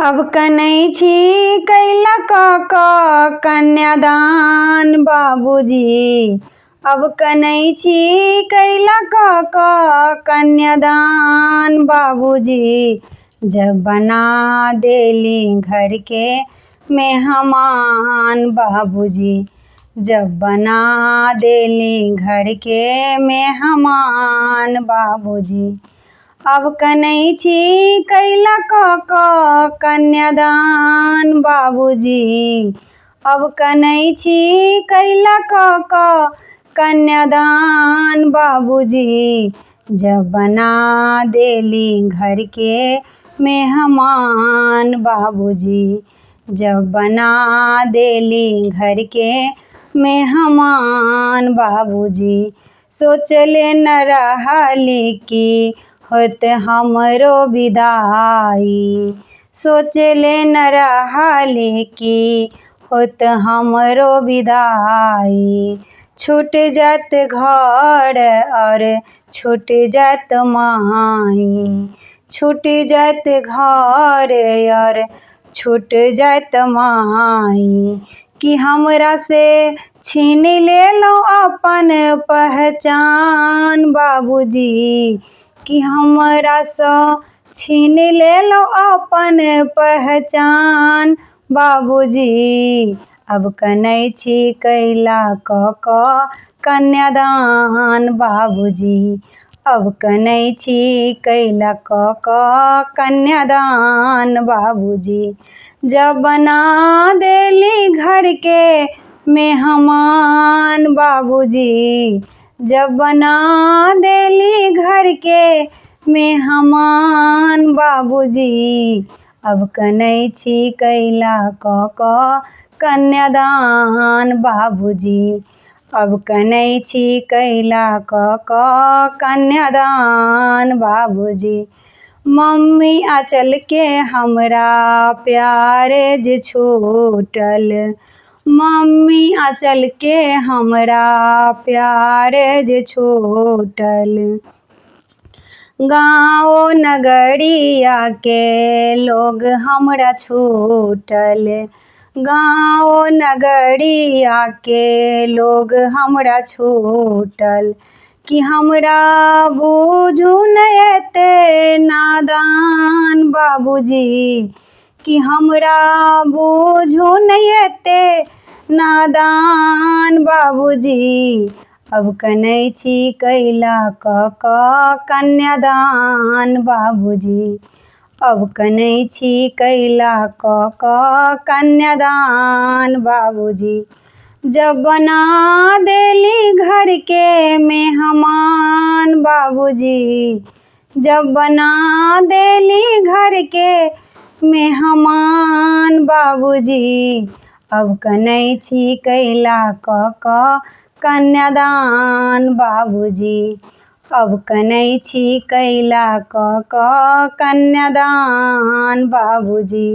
अब कनै छी कैला कन्यादान बाबूजी। अब कनै छी कैला कन्यादान बाबूजी। जब बना देली घर के मेहमान बाबूजी। जब बना देली घर के मेहमान बाबूजी। अब कनै छी कैला कन्यादान बाबूजी। अब कनै छी कैला कन्यादान बाबूजी। जब बना देली घर के मेहमान बाबूजी। जब बना देली घर के मेहमान बाबूजी। सोचले न रहली कि होत हमरो विदाई। सोचले न रहली कि होत हमरो विदाई। छूट जात घर और छूट जात माई। छूट जात घर और छूट जात माई। कि हमरा से छीन लेलो अपन पहचान बाबूजी। कि हमरा से छीन लेलो अपन पहचान बाबूजी। अब कनै छी कैला कन्यादान बाबूजी। अब कनै छी कैला कन्यादान बाबूजी। जब बना देली घर के मेहमान बाबूजी। जब बना देली घर के मेहमान बाबूजी। अब कनै छी कैला कन्यादान बाबूजी। अब कनै छी कैला कन्यादान बाबूजी। मम्मी आँचल के हमरा प्यार जे छूटल। मम्मी आँचल के हमरा प्यार जे छूटल। गाँव नगरिया के लोग हमरा छूटल। गाँव नगरिया के लोग हमरा छूटल। कि हमरा बुझू न एते नादान बाबूजी। कि हमरा बुझू न एते नादान बाबूजी। अब कनै छी कैला कन्यादान बाबूजी। अब कनै छी कैला कन्यादान बाबूजी। जब बना देली घर के मेहमान बाबूजी। जब बना देली घर के मेहमान बाबूजी। अब कनै छी कैला कन्यादान बाबूजी। अब कनै छी कैला कन्यादान बाबूजी।